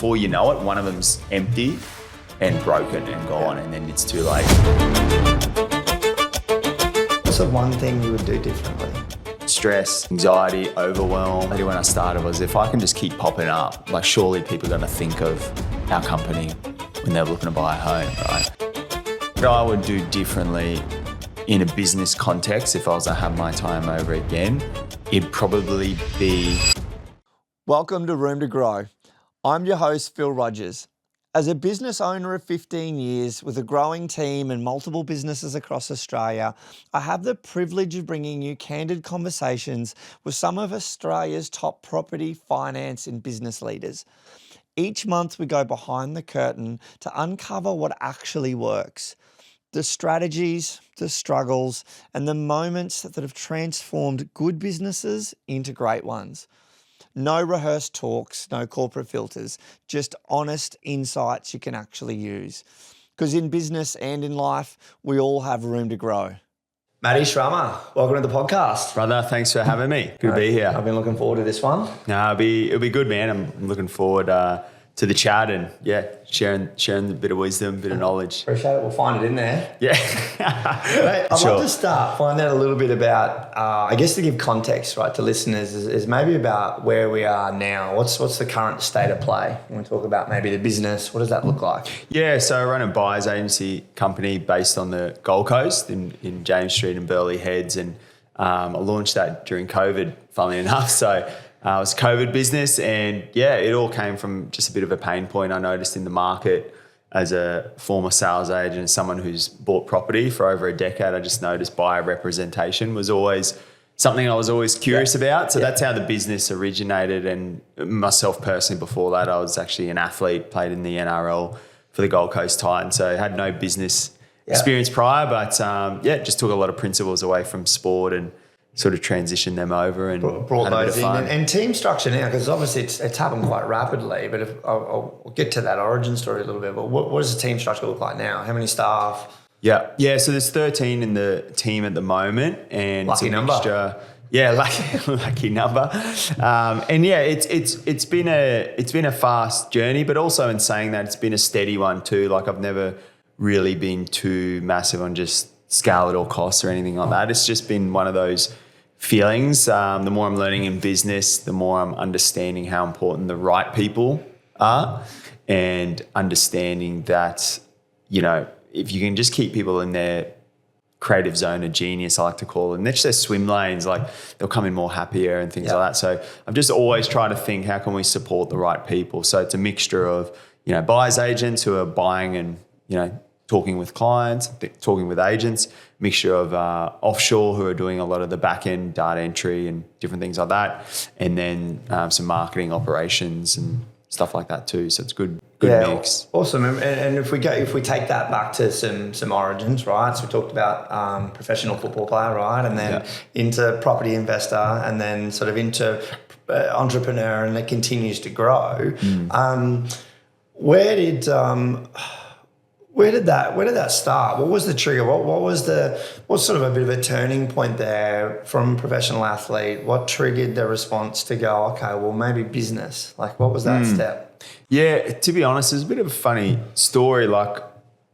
before you know it, one of them's empty and broken and gone, and then it's too late. What's the one thing you would do differently? Stress, anxiety, overwhelm. Maybe when I started was, if I can just keep popping up, like surely people are going to think of our company when they're looking to buy a home, right? What I would do differently in a business context, if I was to have my time over again, it'd probably be... Welcome to Room to Grow. I'm your host, Phil Rogers. As a business owner of 15 years with a growing team and multiple businesses across Australia, I have the privilege of bringing you candid conversations with some of Australia's top property, finance and business leaders. Each month we go behind the curtain to uncover what actually works, the strategies, the struggles and the moments that have transformed good businesses into great ones. No rehearsed talks, no corporate filters, just honest insights you can actually use. Because in business and in life, we all have room to grow. Matty Srama, welcome to the podcast. Brother, thanks for having me. Good to be here. I've been looking forward to this one. No, it'll be good, man. I'm looking forward to the chat and sharing a bit of wisdom, a bit of knowledge. Appreciate it. We'll find it in there. Yeah. Mate, I'd love to find out a little bit about, I guess to give context, right, to listeners is maybe about where we are now. What's the current state of play? When we talk about maybe the business, what does that look like? Yeah, so I run a buyer's agency company based on the Gold Coast in James Street and Burleigh Heads, and I launched that during COVID, funnily enough. So it was a COVID business, and it all came from just a bit of a pain point I noticed in the market as a former sales agent and someone who's bought property for over a decade. I just noticed buyer representation was always something I was always curious about. So that's how the business originated. And myself personally, before that, I was actually an athlete, played in the NRL for the Gold Coast Titans. So I had no business experience prior, but just took a lot of principles away from sport and sort of transitioned them over and brought those in. And team structure now, because obviously it's happened quite rapidly, but I'll get to that origin story a little bit, but what does the team structure look like now? How many staff? Yeah, so there's 13 in the team at the moment, and lucky number. Lucky number. It's been a fast journey, but also in saying that, it's been a steady one too. Like, I've never really been too massive on just scale at all costs or anything like that. It's just been one of those feelings. The more I'm learning in business, the more I'm understanding how important the right people are, and understanding that, if you can just keep people in their creative zone of genius, I like to call it, and that's their swim lanes, like they'll come in more happier and things like that. So I'm just always trying to think, how can we support the right people? So it's a mixture of, buyers agents who are buying and, talking with clients, talking with agents, mixture of offshore who are doing a lot of the back-end data entry and different things like that, and then some marketing operations and stuff like that too. So it's good mix. Awesome. And if we take that back to some origins, right? So we talked about professional football player, right? And then into property investor, and then sort of into entrepreneur, and it continues to grow. Where did that start? What was the trigger? What's sort of a bit of a turning point there from professional athlete? What triggered the response to go, okay, well, maybe business? Like, what was that step? Yeah, to be honest, it's a bit of a funny story. Like,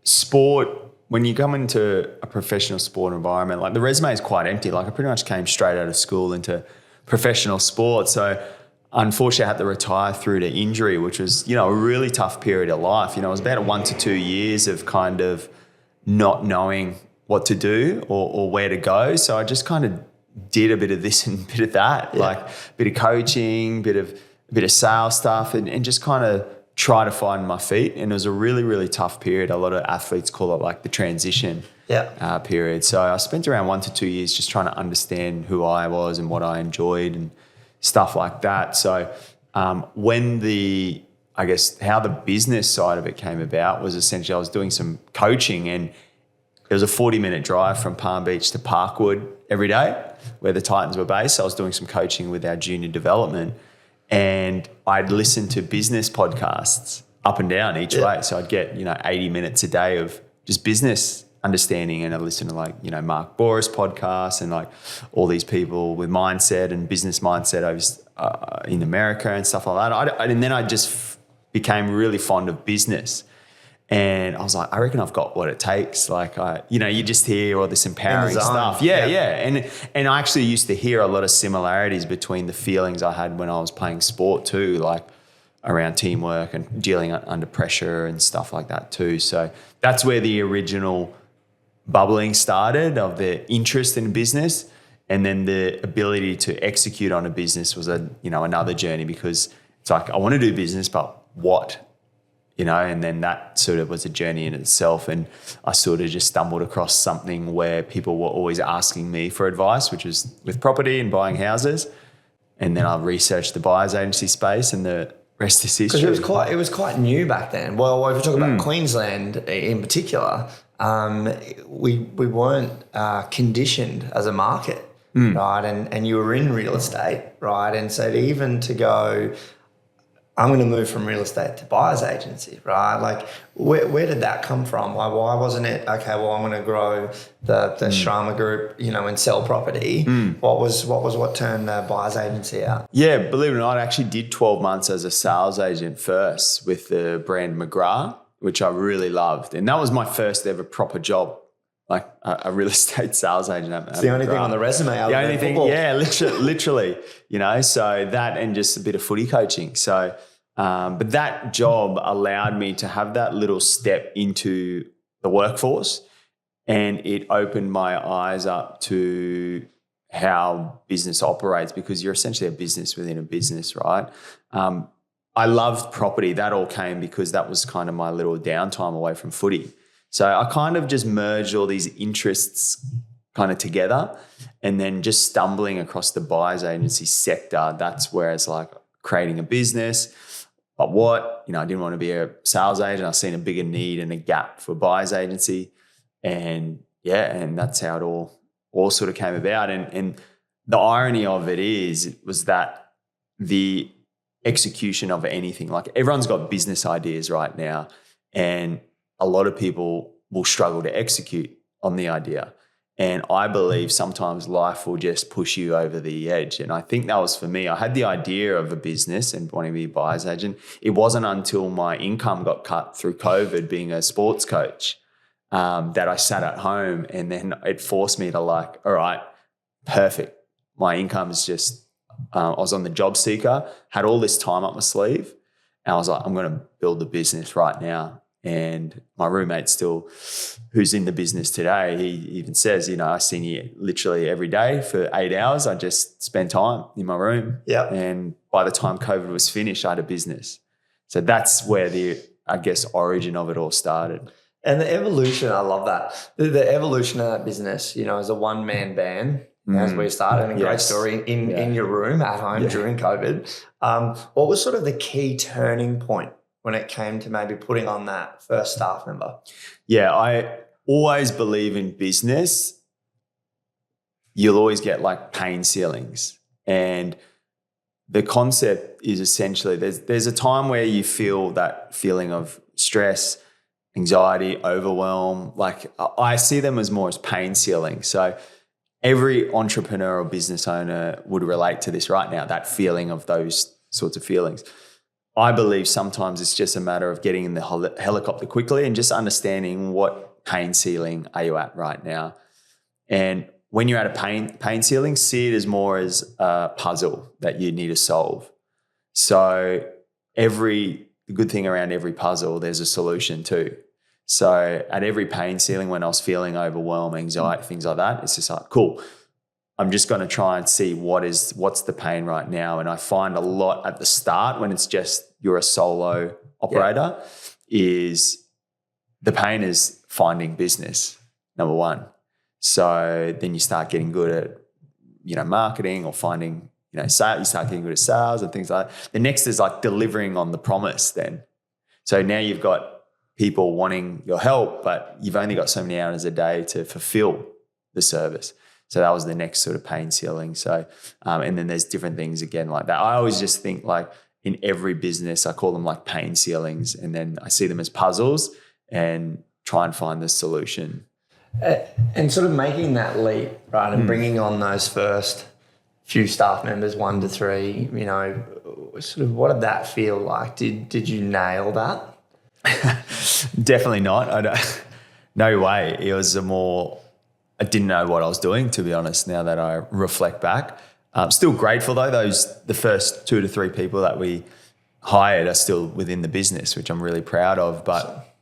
sport, when you come into a professional sport environment, like, the resume is quite empty. Like, I pretty much came straight out of school into professional sport. So unfortunately, I had to retire through to injury, which was, a really tough period of life. It was about 1 to 2 years of kind of not knowing what to do or where to go. So I just kind of did a bit of this and a bit of that, like a bit of coaching, a bit of sales stuff, and just kind of try to find my feet. And it was a really, really tough period. A lot of athletes call it like the transition period. So I spent around 1 to 2 years just trying to understand who I was and what I enjoyed and stuff like that. So how the business side of it came about was essentially I was doing some coaching, and it was a 40-minute drive from Palm Beach to Parkwood every day where the Titans were based. So I was doing some coaching with our junior development, and I'd listen to business podcasts up and down each way. So I'd get, 80 minutes a day of just business understanding, and I listen to Mark Boris podcasts and all these people with mindset and business mindset over in America and stuff like that. And then I just became really fond of business. And I was like, I reckon I've got what it takes. Like, you just hear all this empowering stuff. Yeah. And I actually used to hear a lot of similarities between the feelings I had when I was playing sport too, like around teamwork and dealing under pressure and stuff like that too. So that's where the original bubbling started of the interest in business. And then the ability to execute on a business was another journey, because it's like, I want to do business, but what? And then that sort of was a journey in itself. And I sort of just stumbled across something where people were always asking me for advice, which was with property and buying houses. And then I researched the buyer's agency space, and the rest is history. Because it was quite new back then. Well, if we talk about Queensland in particular, we weren't conditioned as a market, right? And you were in real estate, right? And so to go, I'm going to move from real estate to buyer's agency, right? Like, where did that come from? Why wasn't it, okay, well, I'm going to grow the Srama Group, and sell property? What turned the buyer's agency out? Yeah, believe it or not, I actually did 12 months as a sales agent first with the brand McGrath, which I really loved. And that was my first ever proper job, like a real estate sales agent. It's the only thing on the resume. The only thing, yeah, literally, so that and just a bit of footy coaching. So, but that job allowed me to have that little step into the workforce, and it opened my eyes up to how business operates, because you're essentially a business within a business, right? I loved property. That all came because that was kind of my little downtime away from footy. So I kind of just merged all these interests kind of together, and then just stumbling across the buyer's agency sector. That's where it's like creating a business. But what, I didn't want to be a sales agent. I seen a bigger need and a gap for buyer's agency. And that's how it all sort of came about. And the irony of it was that the execution of anything, like everyone's got business ideas right now, and a lot of people will struggle to execute on the idea. And I believe sometimes life will just push you over the edge. And I think that was for me. I had the idea of a business and wanting to be a buyer's agent. It wasn't until my income got cut through COVID being a sports coach that I sat at home, and then it forced me to like, all right, perfect. My income is just, I was on the job seeker, had all this time up my sleeve, and I was like, I'm going to build the business right now. And my roommate still, who's in the business today, he even says, I seen you literally every day for 8 hours. I just spend time in my room. Yeah. And by the time COVID was finished, I had a business. So that's where the origin of it all started. And the evolution, I love that. The evolution of that business, as a one-man band, as we started, and a great story in your room at home during COVID. What was sort of the key turning point when it came to maybe putting on that first staff member? Yeah, I always believe in business, you'll always get like pain ceilings. And the concept is essentially there's a time where you feel that feeling of stress, anxiety, overwhelm. Like I see them as more as pain ceilings. So every entrepreneurial business owner would relate to this right now, that feeling of those sorts of feelings. I believe sometimes it's just a matter of getting in the helicopter quickly and just understanding what pain ceiling are you at right now. And when you're at a pain ceiling, see it as more as a puzzle that you need to solve. So the good thing around every puzzle, there's a solution too. So at every pain ceiling, when I was feeling overwhelmed, anxiety, things like that, it's just like, cool, I'm just going to try and see what's the pain right now. And I find a lot at the start when it's just you're a solo operator is the pain is finding business, number one. So then you start getting good at, marketing or finding, sales. You start getting good at sales and things like that. The next is like delivering on the promise then. So now you've got people wanting your help, but you've only got so many hours a day to fulfill the service. So that was the next sort of pain ceiling. So, and then there's different things again like that. I always just think like in every business, I call them like pain ceilings, and then I see them as puzzles and try and find the solution. And sort of making that leap, right, and bringing on those first few staff members, 1 to 3, you know, sort of what did that feel like? Did you nail that? Definitely not. No way. It was I didn't know what I was doing, to be honest, now that I reflect back. Still grateful though, the first 2 to 3 people that we hired are still within the business, which I'm really proud of. But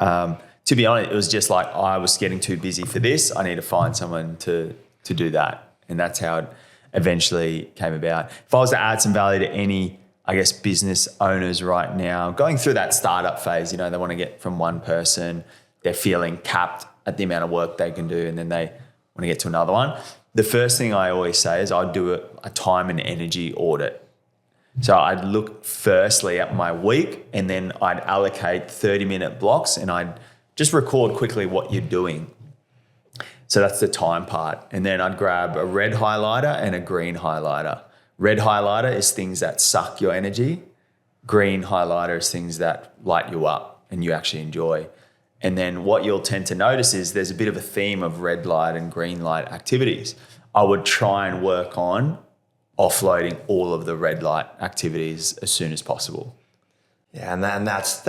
to be honest, it was just like I was getting too busy for this. I need to find someone to do that. And that's how it eventually came about. If I was to add some value to any, I guess, business owners right now, going through that startup phase, you know, they want to get from one person, they're feeling capped at the amount of work they can do, and then they want to get to another one. The first thing I always say is I'd do a time and energy audit. So I'd look firstly at my week, and then I'd allocate 30-minute blocks, and I'd just record quickly what you're doing. So that's the time part. And then I'd grab a red highlighter and a green highlighter. Red highlighter is things that suck your energy. Green highlighter is things that light you up and you actually enjoy. And then what you'll tend to notice is there's a bit of a theme of red light and green light activities. I would try and work on offloading all of the red light activities as soon as possible. Yeah, and that's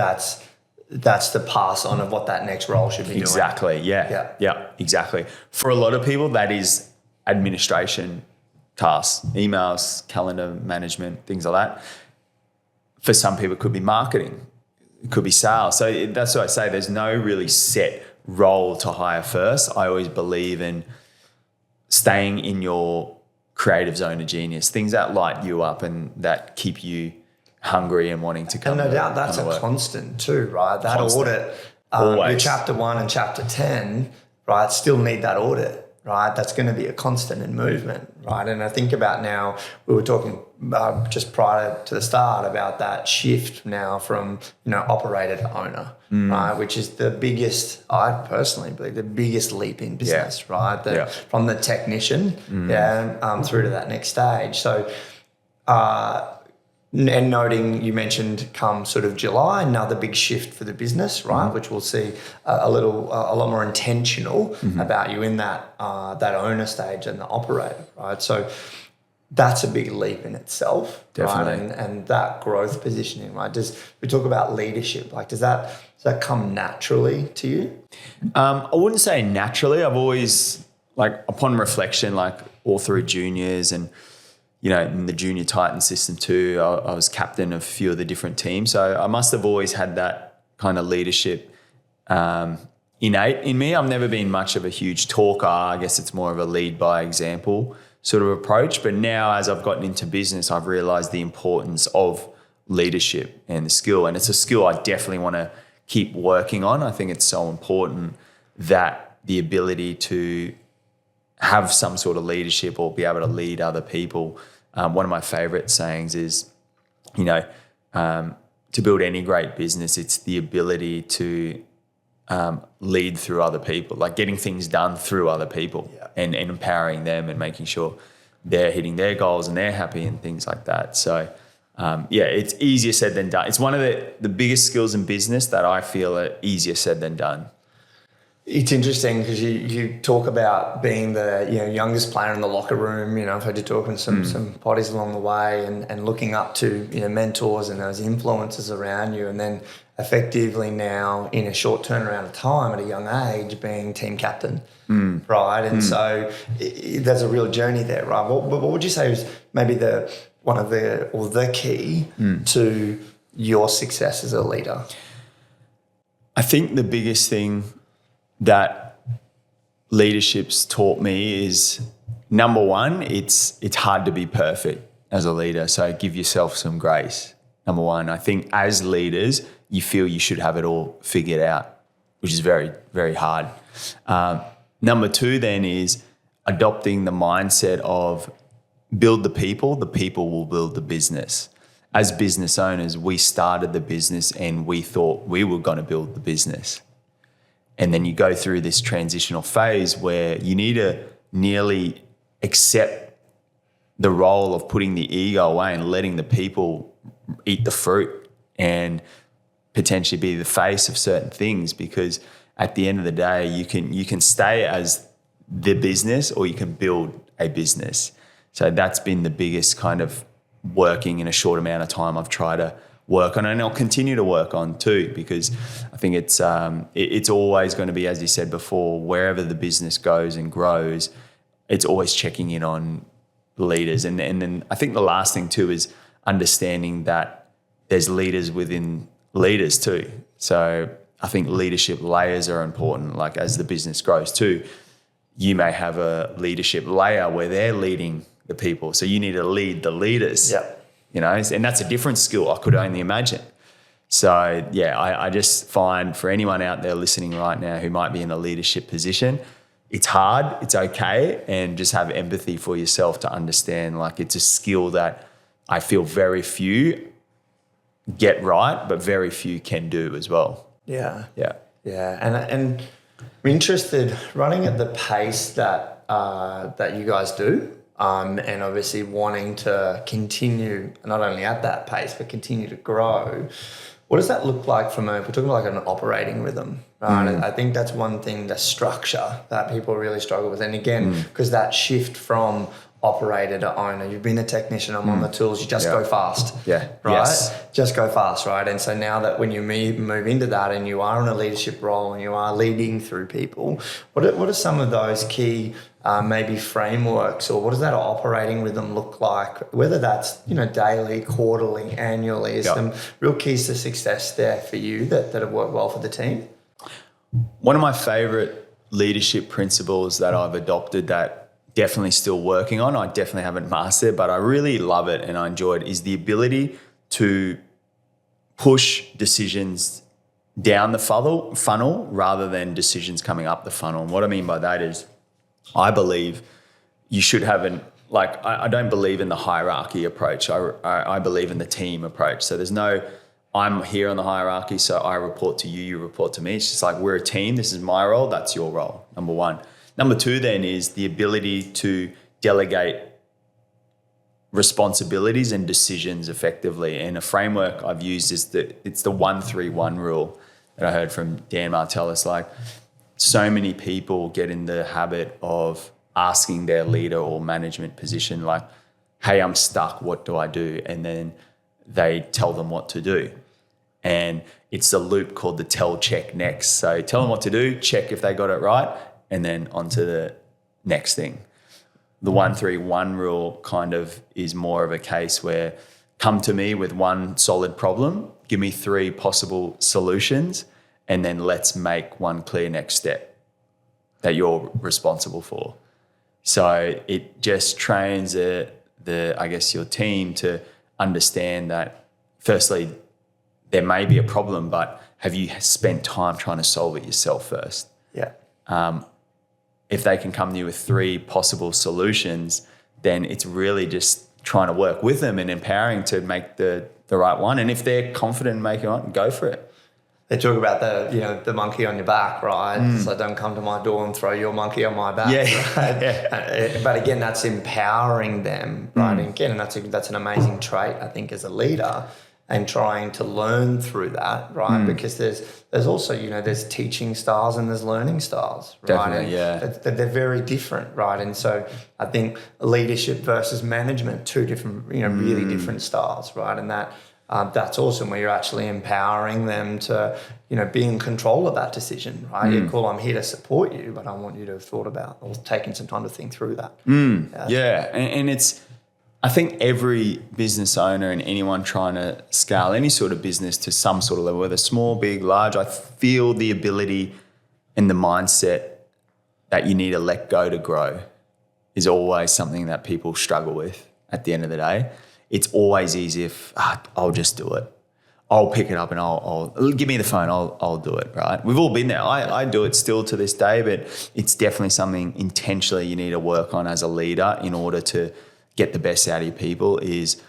the pass on of what that next role should be doing. Exactly, yeah, exactly. For a lot of people, that is administration tasks, emails, calendar management, things like that. For some people, it could be marketing. It could be sales. So that's what I say. There's no really set role to hire first. I always believe in staying in your creative zone of genius, things that light you up and that keep you hungry and wanting to come. And no doubt that's a constant too, right? That audit, your chapter 1 and chapter 10, right, still need that audit. Right, that's going to be a constant in movement, right? And I think about now, we were talking just prior to the start about that shift now from, you know, operator to owner, right? Which is the biggest, I personally believe, the biggest leap in business, right? From the technician through to that next stage. So, and noting, you mentioned come sort of July, another big shift for the business, right? Which we'll see a lot more intentional about you in that owner stage and the operator, right? So that's a big leap in itself, definitely. Right? And that growth positioning, right? We talk about leadership, like does that come naturally to you? I wouldn't say naturally. I've always, like, upon reflection, like all through juniors and, you know, in the junior Titan system too, I was captain of a few of the different teams. So I must have always had that kind of leadership innate in me. I've never been much of a huge talker. I guess it's more of a lead by example sort of approach. But now as I've gotten into business, I've realized the importance of leadership and the skill. And it's a skill I definitely want to keep working on. I think it's so important that the ability to have some sort of leadership or be able to lead other people. One of my favorite sayings is, you know, to build any great business, it's the ability to lead through other people, like getting things done through other people and empowering them and making sure they're hitting their goals and they're happy and things like that. So, it's easier said than done. It's one of the biggest skills in business that I feel are easier said than done. It's interesting because you talk about being the youngest player in the locker room. You know, I've heard you talking some potties along the way and looking up to mentors and those influences around you, and then effectively now in a short turnaround of time at a young age being team captain, right? And so there's a real journey there, right? What would you say is maybe the key to your success as a leader? I think the biggest thing that leadership's taught me is, number one, it's hard to be perfect as a leader. So give yourself some grace. Number one, I think as leaders, you feel you should have it all figured out, which is very, very hard. Number two then is adopting the mindset of build the people will build the business. As business owners, we started the business and we thought we were going to build the business. And then you go through this transitional phase where you need to nearly accept the role of putting the ego away and letting the people eat the fruit and potentially be the face of certain things, because at the end of the day, you can stay as the business or you can build a business. So that's been the biggest kind of working in a short amount of time I've tried to work on, and I'll continue to work on too, because I think it's always going to be, as you said before, wherever the business goes and grows, it's always checking in on leaders. And then I think the last thing too is understanding that there's leaders within leaders too. So I think leadership layers are important. Like as the business grows too, you may have a leadership layer where they're leading the people. So you need to lead the leaders. Yeah. You know, and that's a different skill I could only imagine. So, yeah, I just find for anyone out there listening right now who might be in a leadership position, it's hard, it's okay, and just have empathy for yourself to understand, like, it's a skill that I feel very few get right, but very few can do as well. Yeah. Yeah. Yeah. And I'm interested, running at the pace that you guys do, and obviously wanting to continue not only at that pace, but continue to grow. What does that look like we're talking about like an operating rhythm, right? I think that's one thing, the structure that people really struggle with. And again, because that shift from operator to owner, you've been a technician, I'm on the tools, you just go fast. Yeah. Right? Yes. Just go fast, right? And so now that when you move into that and you are in a leadership role and you are leading through people, what are some of those key maybe frameworks, or what does that operating rhythm look like? Whether that's, daily, quarterly, annually, is some real keys to success there for you that have worked well for the team? One of my favorite leadership principles that I've adopted that definitely still working on, I definitely haven't mastered, but I really love it and I enjoy it, is the ability to push decisions down the funnel rather than decisions coming up the funnel. And what I mean by that is, I believe you should have I don't believe in the hierarchy approach. I believe in the team approach. So there's no, I'm here on the hierarchy, so I report to you, you report to me. It's just like, we're a team. This is my role. That's your role. Number one. Number two then is the ability to delegate responsibilities and decisions effectively. And a framework I've used is it's the 1-3-1 rule that I heard from Dan Martell. It's like, so many people get in the habit of asking their leader or management position, like, hey, I'm stuck, what do I do? And then they tell them what to do. And it's a loop called the tell, check, next. So tell them what to do, check if they got it right, and then on to the next thing. The 1-3-1 rule kind of is more of a case where come to me with one solid problem, give me 3 possible solutions, and then let's make one clear next step that you're responsible for. So it just trains your team to understand that, firstly, there may be a problem, but have you spent time trying to solve it yourself first? Yeah. If they can come to you with 3 possible solutions, then it's really just trying to work with them and empowering to make the right one. And if they're confident in making one, go for it. They talk about the monkey on your back, right? So don't come to my door and throw your monkey on my back. Yeah. Right? Yeah. But again, that's empowering them, right? And again, that's an amazing trait, I think, as a leader, and trying to learn through that, right? Because there's also, there's teaching styles and there's learning styles, right? Definitely, yeah. They're very different, right? And so I think leadership versus management, 2 different, really different styles, right? And that's awesome, where you're actually empowering them to, be in control of that decision, right? You're cool, I'm here to support you, but I want you to have thought about or taken some time to think through that. Yeah. And it's, I think every business owner and anyone trying to scale any sort of business to some sort of level, whether small, big, large, I feel the ability and the mindset that you need to let go to grow is always something that people struggle with at the end of the day. It's always easy if I'll just do it. I'll pick it up and I'll give me the phone. I'll do it. Right? We've all been there. I do it still to this day, but it's definitely something intentionally you need to work on as a leader in order to get the best out of your people. Is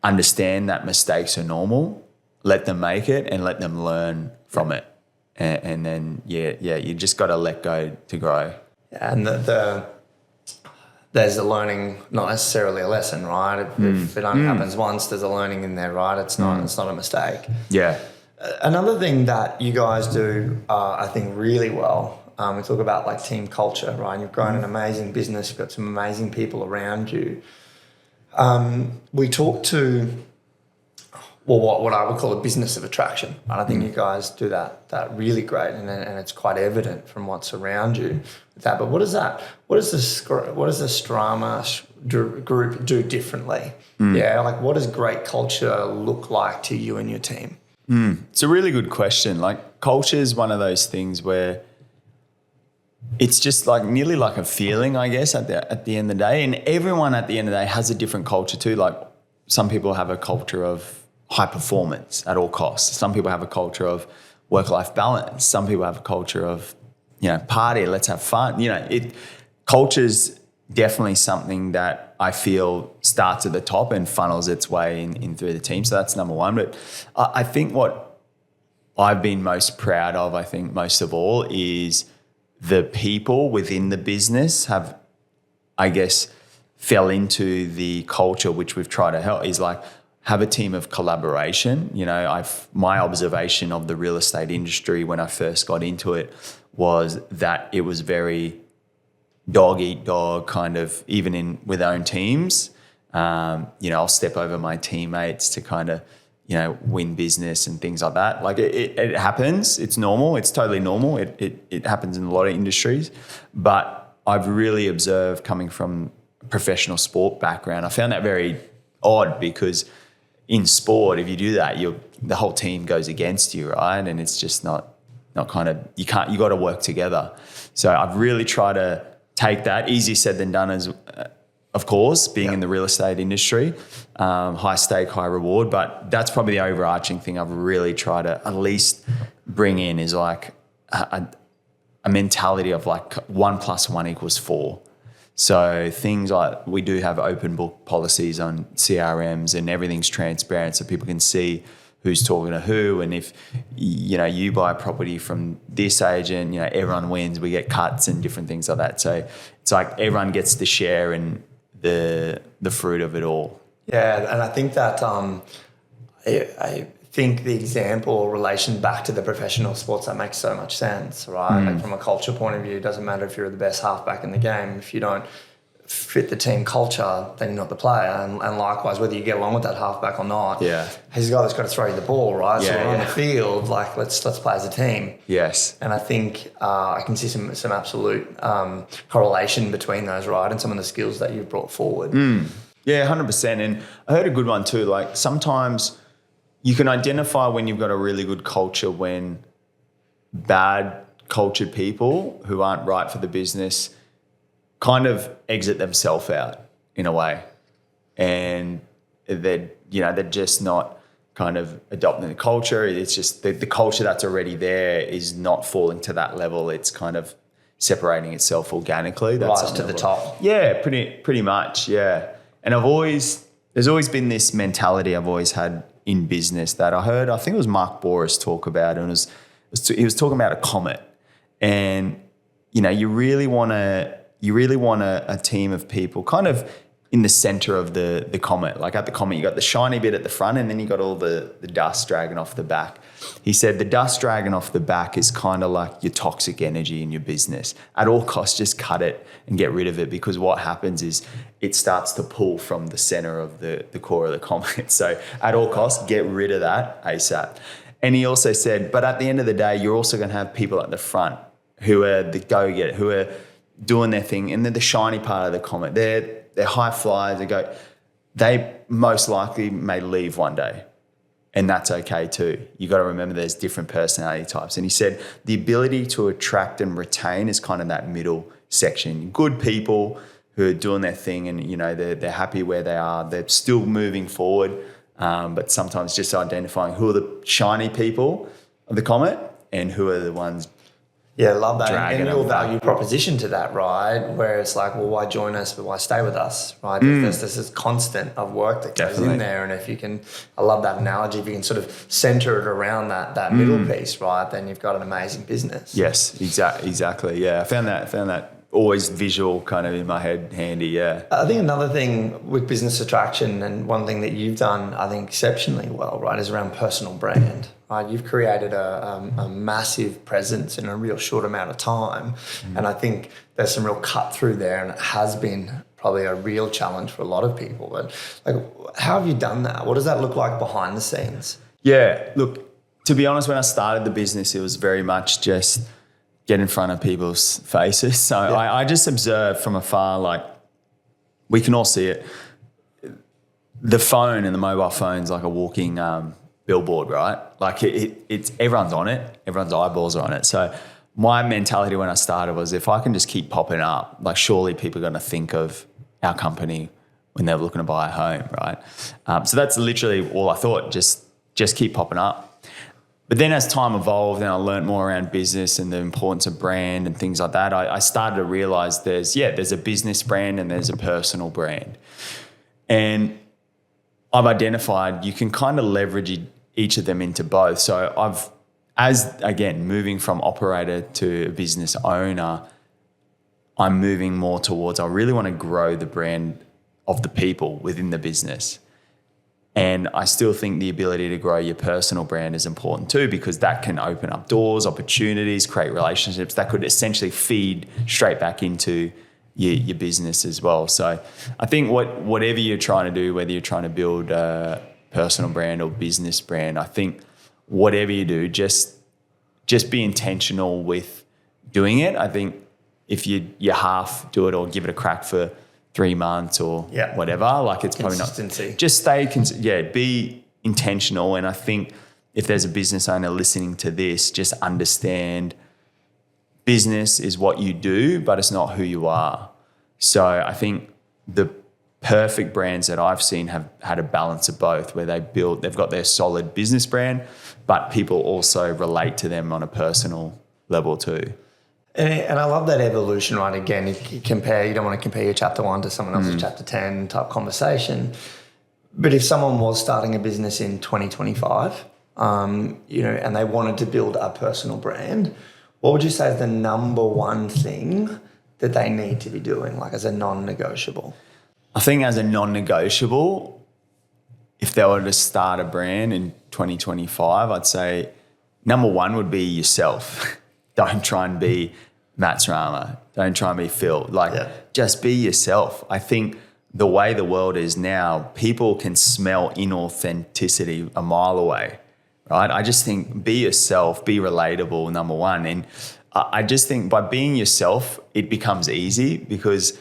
understand that mistakes are normal, let them make it, and let them learn from it. And then you just got to let go to grow. Yeah, and there's a learning, not necessarily a lesson, right? If it only happens once, there's a learning in there, right? It's not a mistake. Yeah. Another thing that you guys do, I think, really well, we talk about like team culture, right? And you've grown an amazing business. You've got some amazing people around you. We talked to, well, what I would call a business of attraction. And I think you guys do that really great, and it's quite evident from what's around you with that. But what does the Srama Group do differently? Yeah, like what does great culture look like to you and your team? It's a really good question. Like culture is one of those things where it's just like nearly like a feeling, I guess, at the end of the day. And everyone at the end of the day has a different culture too. Like some people have a culture of high performance at all costs. Some people have a culture of work-life balance. Some people have a culture of, party, let's have fun. Culture's definitely something that I feel starts at the top and funnels its way in through the team. So that's number one. But I think what I've been most proud of, I think most of all, is the people within the business have, I guess, fell into the culture which we've tried to help is like have a team of collaboration. My observation of the real estate industry when I first got into it was that it was very dog eat dog kind of, even with own teams. I'll step over my teammates to kind of, win business and things like that. Like it happens. It's normal. It's totally normal. It happens in a lot of industries. But I've really observed coming from a professional sport background, I found that very odd because in sport, if you do that, the whole team goes against you, right? And it's just not kind of, you got to work together. So I've really tried to take that, easier said than done as, of course, being in the real estate industry, high stake, high reward. But that's probably the overarching thing I've really tried to at least bring in is like a mentality of like 1 + 1 = 4. So things like we do have open book policies on CRMs and everything's transparent so people can see who's talking to who. And if, you buy a property from this agent, everyone wins, we get cuts and different things like that. So it's like everyone gets to share in the fruit of it all. Yeah, and I think that I think the example or relation back to the professional sports, that makes so much sense, right? Like from a culture point of view, it doesn't matter if you're the best halfback in the game. If you don't fit the team culture, then you're not the player. And likewise, whether you get along with that halfback or not, he's the guy that's got to throw you the ball, right? So we're on the field, like let's play as a team. Yes. And I think I can see some absolute correlation between those, right? And some of the skills that you've brought forward. Yeah, 100%. And I heard a good one too. Like sometimes you can identify when you've got a really good culture when bad cultured people who aren't right for the business kind of exit themselves out in a way. And they're just not kind of adopting the culture. It's just the culture that's already there is not falling to that level. It's kind of separating itself organically. That's rise to the top. Yeah, pretty much, yeah. And there's always been this mentality I've always had in business that I heard, I think it was Mark Boris talk about, and he was talking about a comet. And, you really want a team of people kind of in the center of the comet. Like at the comet, you got the shiny bit at the front and then you got all the dust dragging off the back. He said the dust dragging off the back is kind of like your toxic energy in your business. At all costs, just cut it and get rid of it, because what happens is it starts to pull from the center of the core of the comet. So at all costs, get rid of that ASAP. And he also said, but at the end of the day, you're also going to have people at the front who are the go-getter, who are doing their thing, and they're the shiny part of the comet. They're high flyers. They most likely may leave one day, and that's okay too. You got to remember there's different personality types. And he said the ability to attract and retain is kind of that middle section. Good people who are doing their thing, and they're happy where they are. They're still moving forward, but sometimes just identifying who are the shiny people of the comet and who are the ones. Yeah, love that. And your value proposition to that, right? Where it's like, well, why join us, but why stay with us, right? There's this constant of work that goes in there. And if you can, I love that analogy, if you can sort of center it around that middle piece, right, then you've got an amazing business. Yes, exactly. Yeah, I found that always visual kind of in my head handy, yeah. I think another thing with business attraction, and one thing that you've done, I think, exceptionally well, right, is around personal brand. Right? You've created a massive presence in a real short amount of time. And I think there's some real cut through there, and it has been probably a real challenge for a lot of people. But like, how have you done that? What does that look like behind the scenes? Yeah, look, to be honest, when I started the business, it was very much just get in front of people's faces. So I just observed from afar, like, we can all see it. The phone and the mobile phone's like a walking billboard, right? Like it's everyone's on it, everyone's eyeballs are on it. So my mentality when I started was, if I can just keep popping up, like, surely people are going to think of our company when they're looking to buy a home, right? So that's literally all I thought, just keep popping up. But then as time evolved and I learned more around business and the importance of brand and things like that, I started to realize there's a business brand and there's a personal brand. And I've identified you can kind of leverage each of them into both. So moving from operator to a business owner, I'm moving more towards, I really want to grow the brand of the people within the business. And I still think the ability to grow your personal brand is important too, because that can open up doors, opportunities, create relationships that could essentially feed straight back into your business as well. So I think whatever you're trying to do, whether you're trying to build a personal brand or business brand, I think whatever you do, just be intentional with doing it. I think if you half do it or give it a crack for 3 months or whatever, like, it's probably not. Just be intentional. And I think if there's a business owner listening to this, just understand business is what you do, but it's not who you are. So I think the perfect brands that I've seen have had a balance of both, where they've got their solid business brand, but people also relate to them on a personal level too. And I love that evolution, right? Again, you don't want to compare your chapter 1 to someone else's chapter 10 type conversation. But if someone was starting a business in 2025, and they wanted to build a personal brand, what would you say is the number one thing that they need to be doing, like, as a non-negotiable? I think as a non-negotiable, if they were to start a brand in 2025, I'd say number one would be yourself. Don't try and be Matt Srama. Don't try and be Phil. Just be yourself. I think the way the world is now, people can smell inauthenticity a mile away, right? I just think be yourself, be relatable, number one. And I just think by being yourself, it becomes easy, because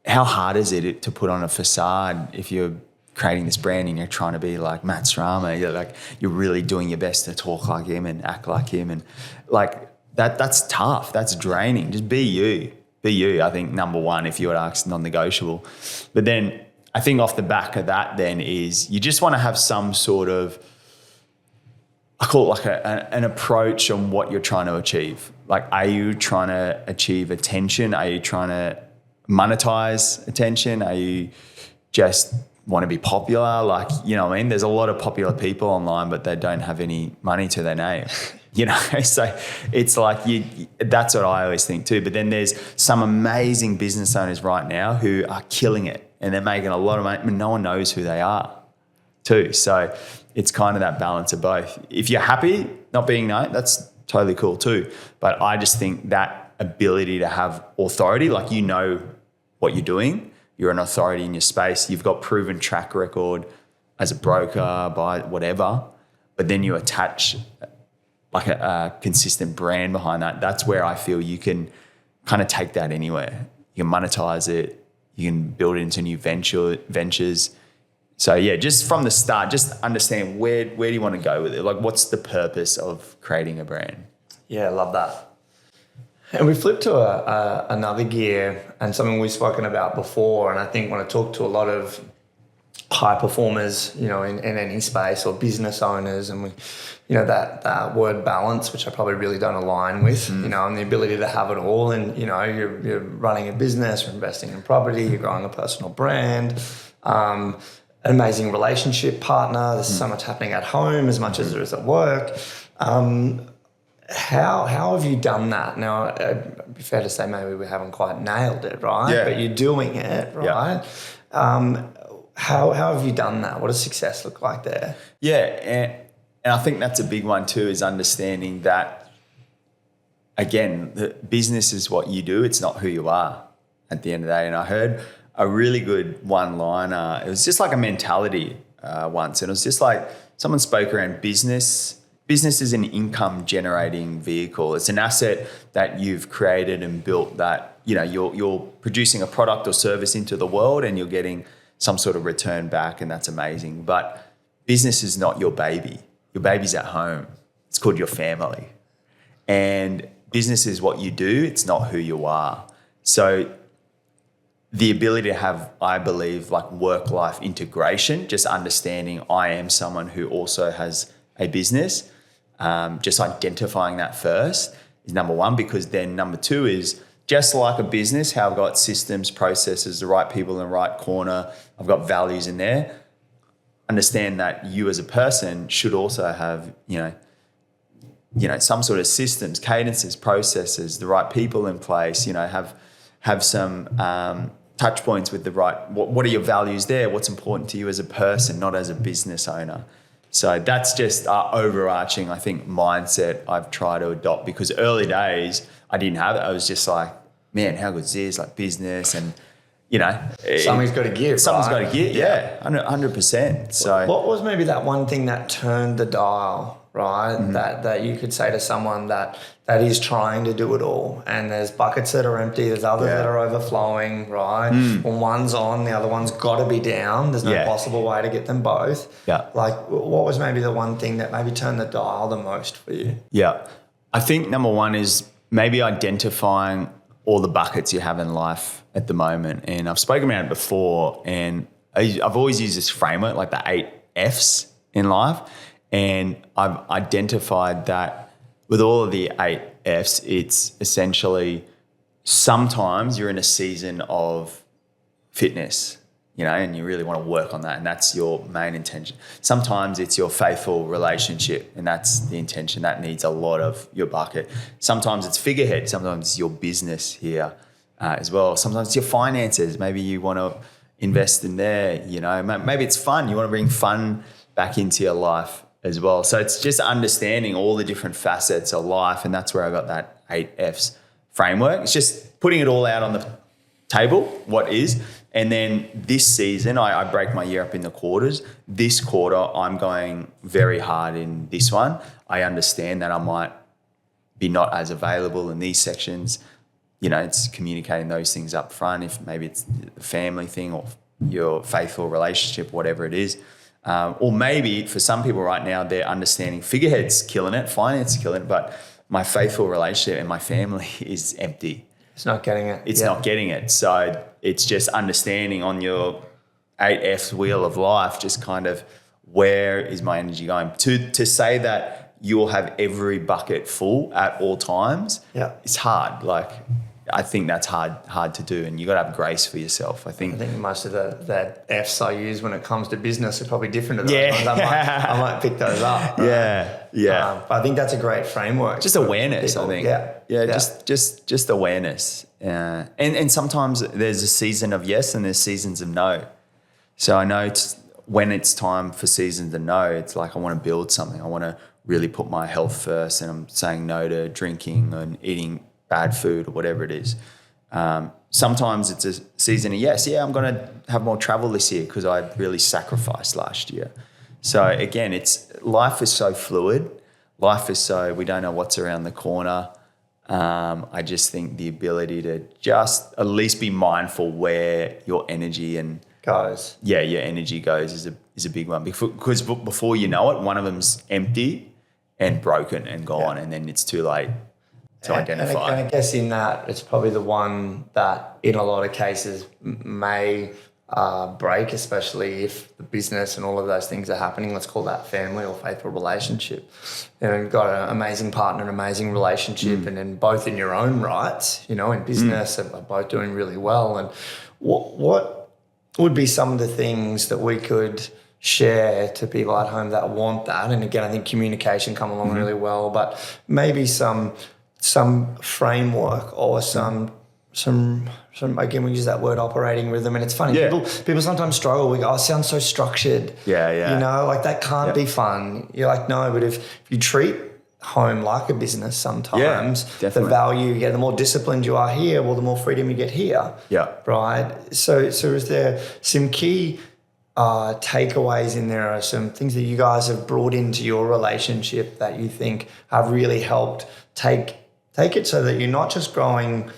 how hard is it to put on a facade if you're creating this brand and you're trying to be like Matt Srama? You're really doing your best to talk like him and act like him, and like that's tough. That's draining. Just be you. Be you. I think number one, if you were to ask, non-negotiable. But then I think off the back of that, then is you just want to have some sort of, I call it like an approach on what you're trying to achieve. Like, are you trying to achieve attention? Are you trying to monetize attention? Are you just want to be popular? Like, you know what I mean? There's a lot of popular people online, but they don't have any money to their name, So it's like, that's what I always think too. But then there's some amazing business owners right now who are killing it and they're making a lot of money, but no one knows who they are too. So it's kind of that balance of both. If you're happy not being known, that's totally cool too. But I just think that ability to have authority, like, you know what you're doing, you're an authority in your space, you've got proven track record as a broker, by whatever, but then you attach like a consistent brand behind that. That's where I feel you can kind of take that anywhere. You can monetize it, you can build it into new ventures. So yeah, just from the start, just understand where do you want to go with it? Like, what's the purpose of creating a brand? Yeah, I love that. And we flip to another gear, and something we've spoken about before. And I think when I talk to a lot of high performers, in any space, or business owners, and that word balance, which I probably really don't align with, and the ability to have it all. And, you're running a business, you're investing in property, you're growing a personal brand, an amazing relationship partner. There's so much happening at home as much as there is at work. How have you done that? Now, it'd be fair to say maybe we haven't quite nailed it, right? Yeah. But you're doing it, right? How have you done that? What does success look like there? Yeah, and I think that's a big one too, is understanding that, again, the business is what you do. It's not who you are at the end of the day. And I heard a really good one-liner. It was just like a mentality once. And it was just like someone spoke around business. Business is an income-generating vehicle. It's an asset that you've created and built that, you're producing a product or service into the world and you're getting some sort of return back, and that's amazing. But business is not your baby. Your baby's at home. It's called your family. And business is what you do. It's not who you are. So the ability to have, I believe, like work-life integration, just understanding I am someone who also has a business, just identifying that first is number one, because then number two is just like a business, how I've got systems, processes, the right people in the right corner, I've got values in there. Understand that you as a person should also have, some sort of systems, cadences, processes, the right people in place, have some touch points with the right, what are your values there? What's important to you as a person, not as a business owner? So that's just our overarching, I think, mindset I've tried to adopt, because early days I didn't have it. I was just like, man, how good is this? Like business and, Something's got to give. Someone's right? got to give, yeah, 100%. So what was maybe that one thing that turned the dial, right? Mm-hmm. That you could say to someone that is trying to do it all, and there's buckets that are empty, there's others that are overflowing, right? When one's on, the other one's got to be down. There's no possible way to get them both. Yeah. Like, what was maybe the one thing that maybe turned the dial the most for you? Yeah. I think number one is maybe identifying all the buckets you have in life at the moment. And I've spoken about it before, and I've always used this framework, like the 8 Fs in life. And I've identified that with all of the 8 Fs, it's essentially sometimes you're in a season of fitness, and you really want to work on that, and that's your main intention. Sometimes it's your faithful relationship, and that's the intention that needs a lot of your bucket. Sometimes it's figurehead, sometimes it's your business here as well. Sometimes it's your finances. Maybe you want to invest in there, maybe it's fun. You want to bring fun back into your life as well. So it's just understanding all the different facets of life, and that's where I got that 8 Fs framework. It's just putting it all out on the table, what is. And then this season, I break my year up into quarters. This quarter, I'm going very hard in this one. I understand that I might be not as available in these sections. It's communicating those things up front, if maybe it's the family thing or your faithful relationship, whatever it is. Or maybe for some people right now, they're understanding figurehead's killing it, finance is killing it, but my faithful relationship and my family is empty. It's not getting it. It's not getting it. So it's just understanding on your 8 Fs wheel of life, just kind of where is my energy going? To say that you'll have every bucket full at all times, it's hard. Like, I think that's hard to do, and you got to have grace for yourself. I think most of the Fs I use when it comes to business are probably different to those ones. I might pick those up. Right? Yeah. But I think that's a great framework. Just awareness, people. I think. Just awareness. And sometimes there's a season of yes and there's seasons of no. So I know when it's time for seasons of no, it's like I want to build something. I want to really put my health first, and I'm saying no to drinking and eating bad food or whatever it is. Sometimes it's a season of yes. Yeah, I'm going to have more travel this year because I really sacrificed last year. So again, life is so fluid. We don't know what's around the corner. I just think the ability to just at least be mindful where your energy goes. Yeah, your energy goes is a big one, because before you know it, one of them's empty and broken and gone, and then it's too late to identify. And I guess in that, it's probably the one that in a lot of cases may break, especially if the business and all of those things are happening. Let's call that family or faithful relationship. You've got an amazing partner, an amazing relationship, and then both in your own rights, in business, are both doing really well. And what would be some of the things that we could share to people at home that want that? And again, I think communication come along really well, but maybe some framework or some again, we use that word operating rhythm, and it's funny. People sometimes struggle. We go, "Oh, it sounds so structured." Yeah. You know, like that can't be fun. You're like, no, but if you treat home like a business, sometimes the value you get, the more disciplined you are here, well, the more freedom you get here. Yeah. Right. So is there some key takeaways in there, or some things that you guys have brought into your relationship that you think have really helped take it so that you're not just growing,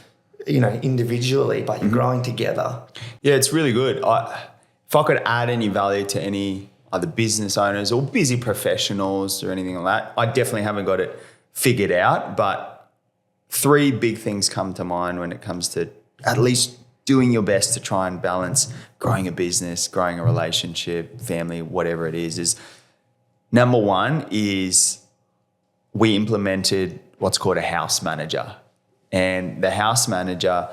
individually, but you're growing together? Yeah, it's really good. If I could add any value to any other business owners or busy professionals or anything like that, I definitely haven't got it figured out, but 3 big things come to mind when it comes to at least doing your best to try and balance growing a business, growing a relationship, family, whatever it is number 1 is we implemented what's called a house manager. And the house manager,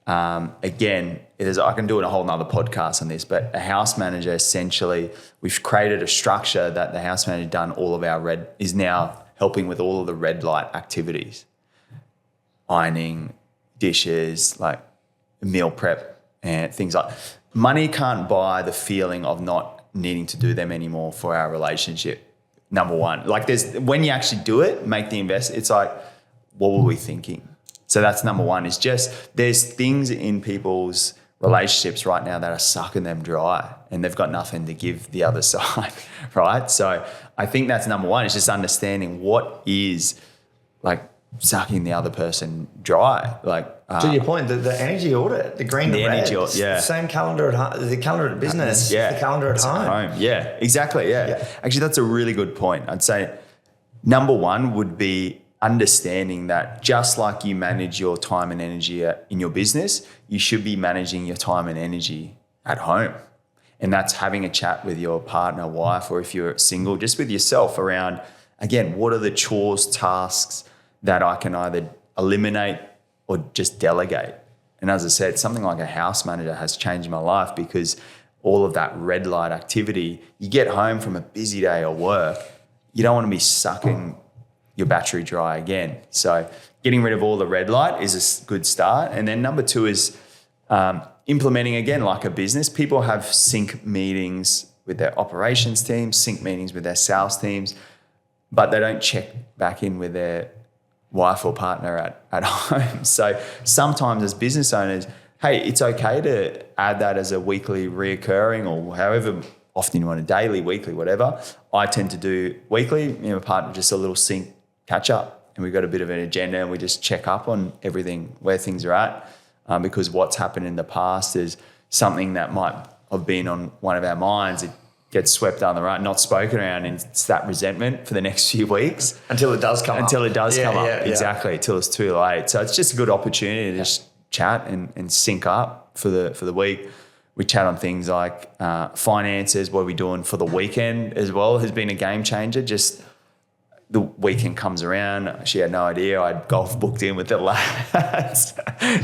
again, I can do a whole nother podcast on this, but a house manager, essentially, we've created a structure that the house manager is now helping with all of the red light activities, ironing, dishes, like meal prep and things like that. Money can't buy the feeling of not needing to do them anymore for our relationship. Number 1, like when you actually do it, make the investment, it's like, what were we thinking? So that's number 1, is just there's things in people's relationships right now that are sucking them dry and they've got nothing to give the other side, right? So I think that's number 1, is just understanding what is like sucking the other person dry. Like to your point, the energy audit, the green, the red, the same calendar at home, the calendar at business, the calendar at home. Yeah, exactly. Yeah. Actually, that's a really good point. I'd say number 1 would be understanding that just like you manage your time and energy in your business, you should be managing your time and energy at home. And that's having a chat with your partner, wife, or if you're single, just with yourself around, again, what are the chores, tasks that I can either eliminate or just delegate? And as I said, something like a house manager has changed my life, because all of that red light activity, you get home from a busy day of work, you don't want to be sucking your battery dry again. So getting rid of all the red light is a good start. And then number 2 is implementing, again, like a business. People have sync meetings with their operations team, sync meetings with their sales teams, but they don't check back in with their wife or partner at home. So sometimes as business owners, hey, it's okay to add that as a weekly reoccurring, or however often you want, a daily, weekly, whatever. I tend to do weekly, my partner, just a little sync catch up, and we've got a bit of an agenda and we just check up on everything, where things are at, because what's happened in the past is something that might have been on one of our minds. It gets swept down the right, not spoken around, and it's that resentment for the next few weeks. Until it does come up. Exactly, until it's too late. So it's just a good opportunity to just chat and sync up for the week. We chat on things like finances, what are we doing for the weekend as well, has been a game changer. Just the weekend comes around, she had no idea I had golf booked in with the lads.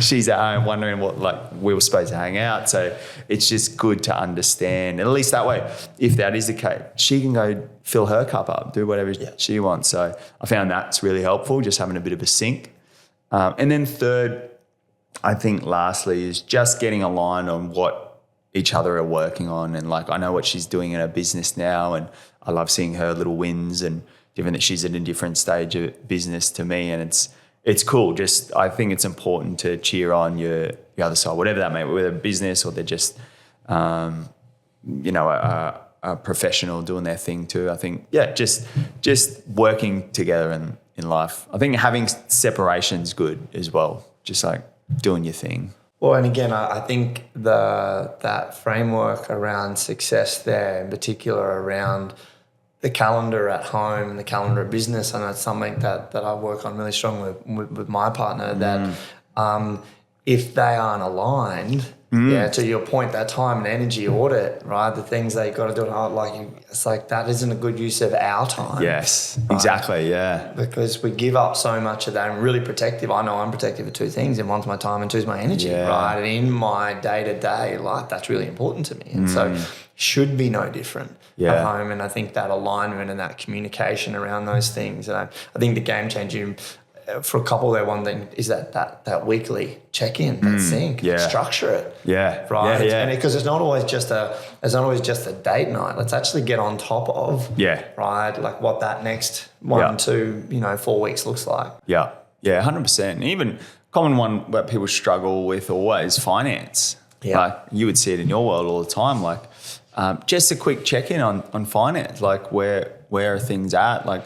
She's at home wondering what, we were supposed to hang out. So it's just good to understand. And at least that way, if that is the case, she can go fill her cup up, do whatever she wants. So I found that's really helpful, just having a bit of a sync. And then third, I think lastly, is just getting aligned on what each other are working on. And I know what she's doing in her business now, and I love seeing her little wins, and given that she's at a different stage of business to me, and it's cool. Just I think it's important to cheer on your other side, whatever that may be, whether business or they're just a professional doing their thing too. I think just working together in life. I think having separation's good as well. Just doing your thing. Well, and again, I think that framework around success there, in particular around the calendar at home and the calendar at business, and it's something that I work on really strongly with my partner, that if they aren't aligned, to your point, that time and energy audit, right, the things that you got to do, it's like that isn't a good use of our time. Yes, right? exactly, yeah. Because we give up so much of that. I'm really protective. I know I'm protective of 2 things, and one's my time and 2's my energy, right? And in my day-to-day life, that's really important to me. And so should be no different Yeah. at home. And I think that alignment and that communication around those things, and I think the game changing for a couple there, one thing is that weekly check-in, that sync, yeah. structure it. Yeah. Right. Yeah. And because it's not always just a date night. Let's actually get on top of right, like what that next 1 to 4 weeks looks like. Yeah. Yeah, 100%. And even common one that people struggle with always finance. Yeah. Like you would see it in your world all the time. Like just a quick check-in on finance, like where are things at? Like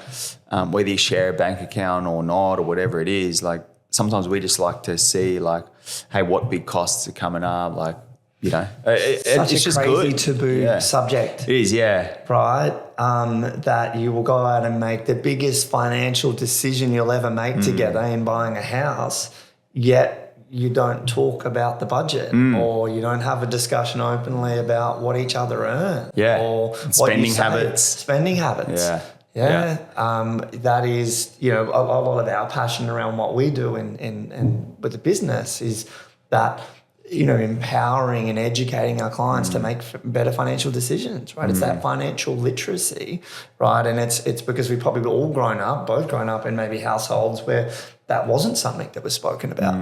whether you share a bank account or not or whatever it is, like sometimes we just like to see like, hey, what big costs are coming up? Like, Such it's a just crazy good. taboo subject. It is, yeah. Right? That you will go out and make the biggest financial decision you'll ever make together in buying a house, yet you don't talk about the budget or you don't have a discussion openly about what each other earn. Yeah. Or Spending habits. Spending habits. Yeah. Yeah. That is, a lot of our passion around what we do in with the business is that, empowering and educating our clients to make better financial decisions, right? It's that financial literacy, right? And it's because we've probably both grown up in maybe households where that wasn't something that was spoken about,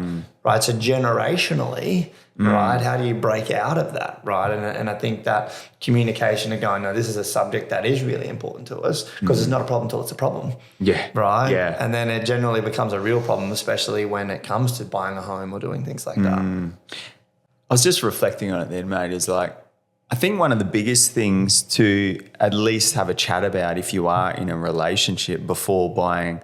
right? So generationally, right, how do you break out of that, right? And I think that communication and going, no, this is a subject that is really important to us because it's not a problem until it's a problem. Yeah. Right? Yeah. And then it generally becomes a real problem, especially when it comes to buying a home or doing things like that. I was just reflecting on it then, mate, is like, I think one of the biggest things to at least have a chat about if you are in a relationship before buying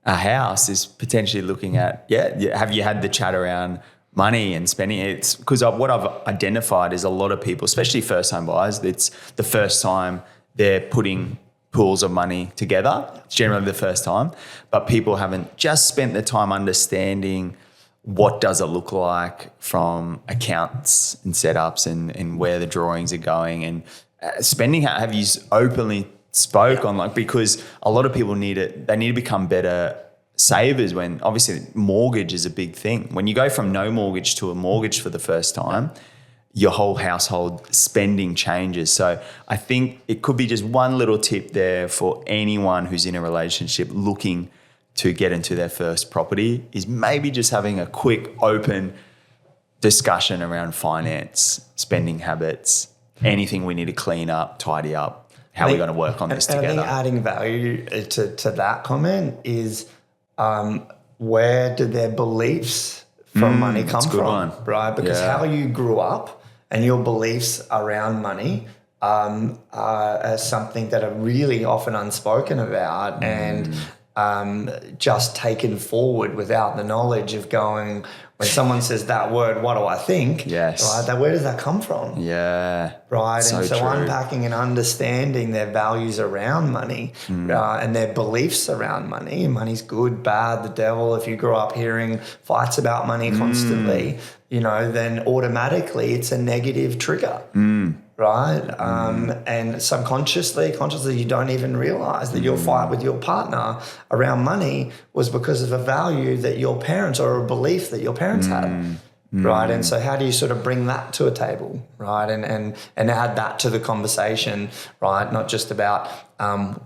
a house is potentially looking at, have you had the chat around money and spending? It's because what I've identified is a lot of people, especially first home buyers, it's the first time they're putting pools of money together. It's generally the first time, but people haven't just spent the time understanding what does it look like from accounts and setups and where the drawings are going and spending. Have you openly spoke on like, because a lot of people they need to become better savers when obviously mortgage is a big thing. When you go from no mortgage to a mortgage for the first time, your whole household spending changes. So I think it could be just one little tip there for anyone who's in a relationship looking to get into their first property is maybe just having a quick open discussion around finance, spending habits, anything we need to clean up, tidy up. How are we going to work on this together? I think adding value to that comment is where do their beliefs from money come that's a good from, one. right? Because how you grew up and your beliefs around money are something that are really often unspoken about and just taken forward without the knowledge of going, when someone says that word, what do I think? Yes. Right? Where does that come from? Yeah. Right. So and so true. unpacking and understanding their values around money and their beliefs around money. Money's good, bad, the devil. If you grow up hearing fights about money constantly, then automatically it's a negative trigger. Right. And consciously, you don't even realize that your fight with your partner around money was because of a value that your parents or a belief that your parents had. Right. And so how do you sort of bring that to a table, right? And add that to the conversation, right? Not just about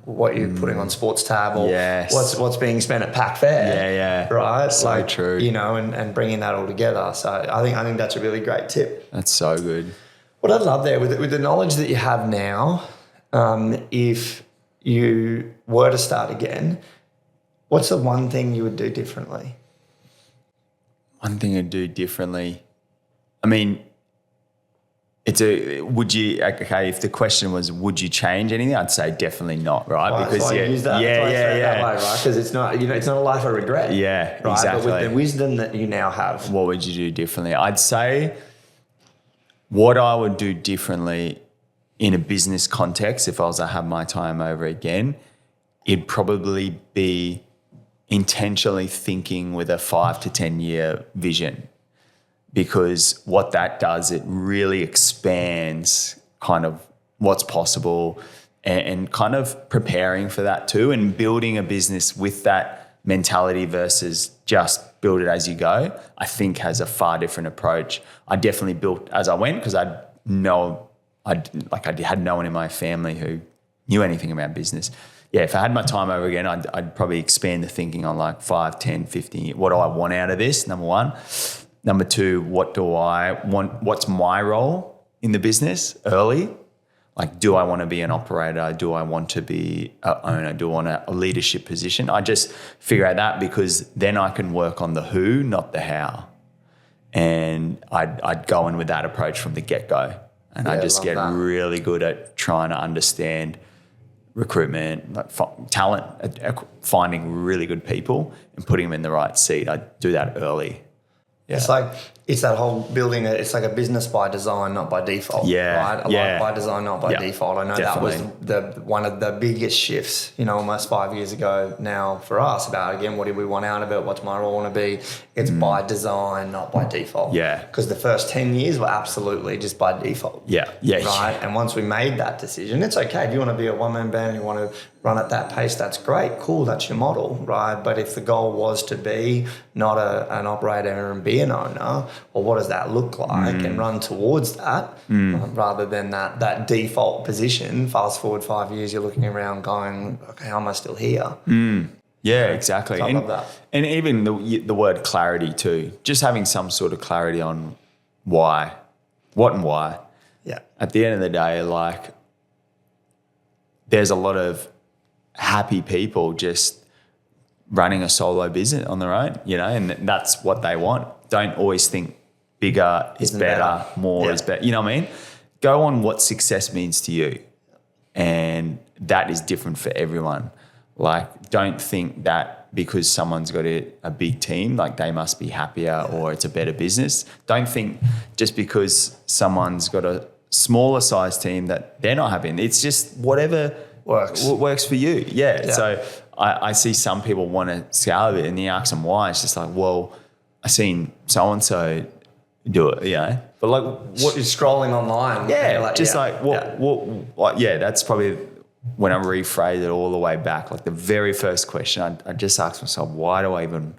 what you're putting on Sports Tab or what's being spent at Pack Fair. Yeah. Right. So true. And bringing that all together. So I think that's a really great tip. That's so good. What I love there with the knowledge that you have now, if you were to start again, what's the one thing you would do differently? One thing I'd do differently. I mean, if the question was, would you change anything? I'd say definitely not, right? Right, because so I use that, that way, right? Because it's not a life of regret. Yeah, right? exactly. But with the wisdom that you now have. What would you do differently? I'd say what I would do differently in a business context, if I was to have my time over again, it'd probably be intentionally thinking with a 5 to 10 year vision, because what that does, it really expands kind of what's possible and kind of preparing for that too, and building a business with that mentality versus just build it as you go, I think has a far different approach. I definitely built as I went because I had no one in my family who knew anything about business. Yeah, if I had my time over again, I'd probably expand the thinking on like 5, 10, 15. What do I want out of this? Number one. Number two, what do I want? What's my role in the business early? Like, do I want to be an operator? Do I want to be an owner? Do I want a leadership position? I just figure out that, because then I can work on the who, not the how. And I'd go in with that approach from the get-go. And I just get really good at trying to understand recruitment, like talent, finding really good people and putting them in the right seat. I do that early. Yeah. It's that whole building. It's like a business by design, not by default. Yeah, right. A life by design, not by default. I know definitely. That was one of the biggest shifts. Almost 5 years ago now for us. About again, what do we want out of it? What's my role want to be? It's by design, not by default. Yeah. Because the first 10 years were absolutely just by default. Yeah. Right. And once we made that decision, it's okay. If you want to be a one-man band, you want to run at that pace, that's great, cool, that's your model, right? But if the goal was to be not an operator and be an owner, or what does that look like, and run towards that, rather than that default position. Fast forward 5 years, you're looking around going, okay, how am I still here? Yeah, exactly. So I love that. And even the word clarity too, just having some sort of clarity on why, what and why. Yeah. At the end of the day, like, there's a lot of happy people just running a solo business on their own, and that's what they want. Don't always think bigger is better, more is better. You know what I mean? Go on what success means to you. And that is different for everyone. Like, don't think that because someone's got a big team, like they must be happier or it's a better business. Don't think just because someone's got a smaller size team that they're not happy. It's just whatever works for you. Yeah. So I see some people want to scale a bit, and you ask them why. It's just like, well, I seen so-and-so do it, But like, what is scrolling online? That's probably when I rephrase it all the way back. Like the very first question, I just ask myself, why do I even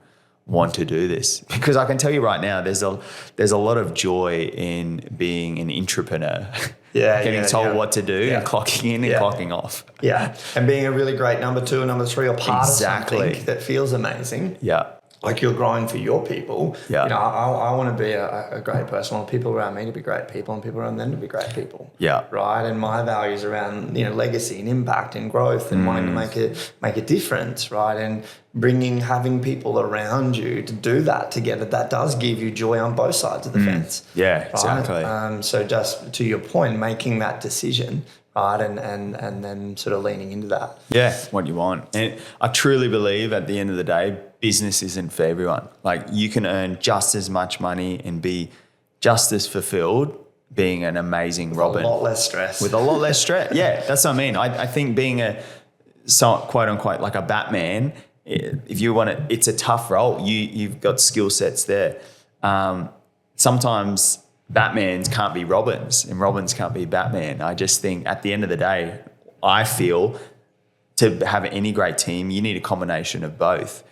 want to do this? Because I can tell you right now, there's a lot of joy in being an entrepreneur. Getting told what to do and clocking in and clocking off. Yeah, and being a really great number 2 or number 3 or part of something that feels amazing. Yeah. Like you're growing for your people. Yeah. I want to be a great person. I want people around me to be great people and people around them to be great people. Yeah. Right. And my values around, legacy and impact and growth and wanting to make a difference. Right. And having people around you to do that together, that does give you joy on both sides of the fence. Yeah, right? exactly. So just to your point, making that decision, right, and then sort of leaning into that. Yeah, what you want. And I truly believe at the end of the day, business isn't for everyone. Like, you can earn just as much money and be just as fulfilled being an amazing Robin. With a lot less stress. With a lot less stress. Yeah, that's what I mean. I think being quote unquote like a Batman, if you want it's a tough role. You've got skill sets there. Sometimes Batmans can't be Robins and Robins can't be Batman. I just think at the end of the day, I feel to have any great team, you need a combination of both.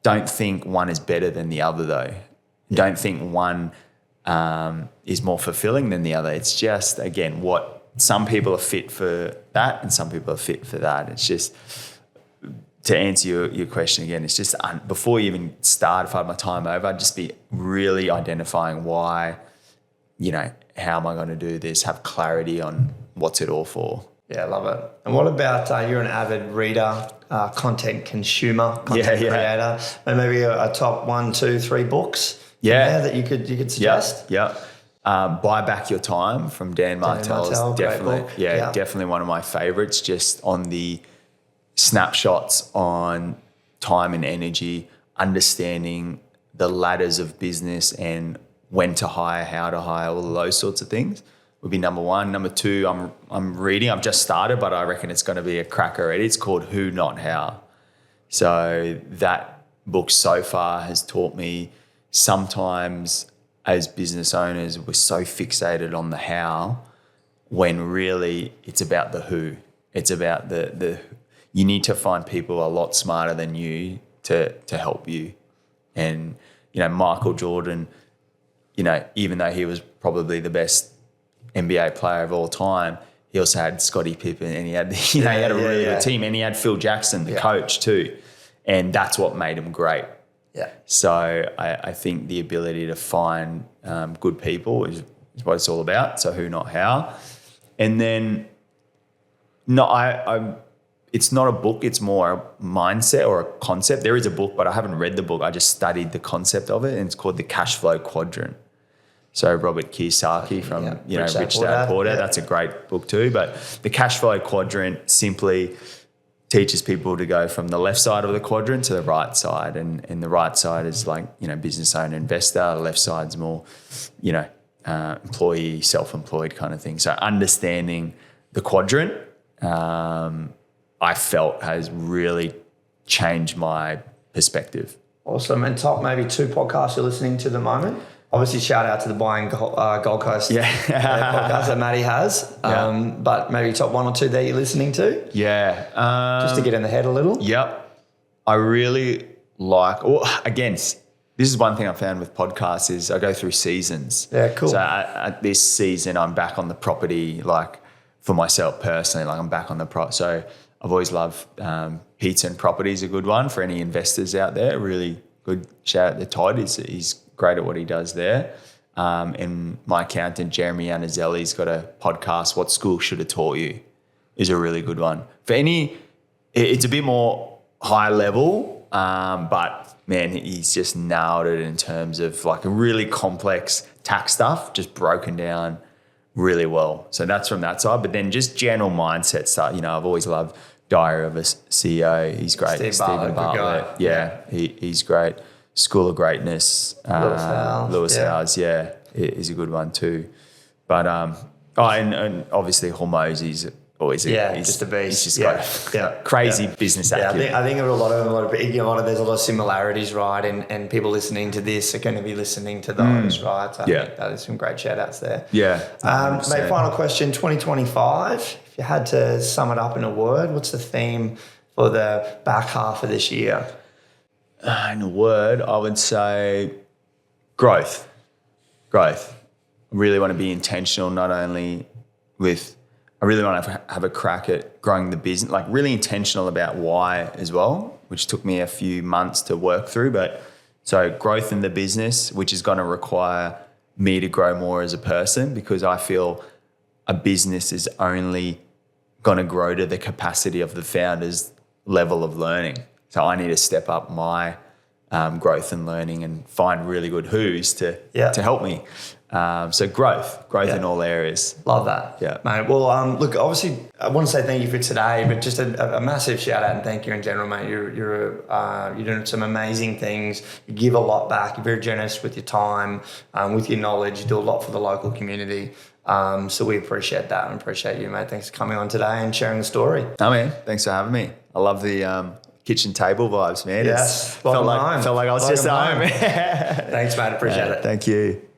Don't think one is better than the other though. Don't think one is more fulfilling than the other. It's just, again, what some people are fit for that and some people are fit for that. It's just, to answer your question again, it's just before you even start, if I had my time over, I'd just be really identifying why, how am I going to do this? Have clarity on what's it all for. Yeah, I love it. And what about you're an avid reader, content consumer, content creator, and maybe a top 1, 2, 3 books that you could suggest? Yeah. Buy Back Your Time from Dan Martell is definitely definitely one of my favorites, just on the snapshots on time and energy, understanding the ladders of business and when to hire, how to hire, all of those sorts of things would be number 1. Number 2, I'm reading. I've just started, but I reckon it's going to be a cracker already. It's called Who Not How. So that book so far has taught me sometimes as business owners we're so fixated on the how when really it's about the who. It's about the you need to find people a lot smarter than you to help you. And, Michael Jordan, even though he was probably the best NBA player of all time, he also had Scottie Pippen, and he had he had a really good team, and he had Phil Jackson, the coach too, and that's what made him great. Yeah. So I think the ability to find good people is what it's all about. So who, not how. And then, it's not a book, it's more a mindset or a concept. There is a book, but I haven't read the book. I just studied the concept of it, and it's called the Cash Flow Quadrant. So Robert Kiyosaki from Rich Dad Poor Dad, that's a great book too. But the Cash Flow Quadrant simply teaches people to go from the left side of the quadrant to the right side, and the right side is like business owner, investor. The left side's more employee, self-employed kind of thing. So understanding the quadrant, I felt has really changed my perspective. Awesome. And top maybe 2 podcasts you're listening to at the moment. Obviously, shout out to the Buying Gold Coast podcast that Matty has. But maybe top 1 or 2 that you're listening to. Yeah. Just to get in the head a little. Yep. I really like, again, this is one thing I found with podcasts is I go through seasons. Yeah, cool. So at this season, I'm back on the property, like for myself personally, like I'm back on the so I've always loved Pizza and Property is a good one for any investors out there. Really good. Shout out to Todd. He's great at what he does there. And my accountant, Jeremy Anazelli's got a podcast, What School Should Have Taught You, is a really good one. It's a bit more high level, but man, he's just nailed it in terms of like a really complex tax stuff, just broken down really well. So that's from that side. But then just general mindset stuff, I've always loved Diary of a CEO. He's great. Stephen Bartlett. Yeah, he's great. School of Greatness, Lewis Howes, is a good one too. But and obviously Hormozy's always just a beast. He's just got crazy business acumen. I think there's a lot of similarities, right? And people listening to this are going to be listening to those, right? So I think that is some great shout outs there. Yeah. Mate, final question, 2025. If you had to sum it up in a word, what's the theme for the back half of this year? In a word, I would say growth. I really want to be intentional, not only I really want to have a crack at growing the business, like really intentional about why as well, which took me a few months to work through. But so growth in the business, which is going to require me to grow more as a person, because I feel a business is only going to grow to the capacity of the founder's level of learning. So I need to step up my growth and learning and find really good who's to help me. So growth in all areas. Love that. Yeah. Mate, well, look, obviously I want to say thank you for today, but just a massive shout out and thank you in general, mate. You're doing some amazing things. You give a lot back. You're very generous with your time, with your knowledge. You do a lot for the local community. So we appreciate that and appreciate you, mate. Thanks for coming on today and sharing the story. Oh, man, thanks for having me. I love the kitchen table vibes, man. Yes. Felt like I was just at home. Thanks, mate. Appreciate it. Thank you.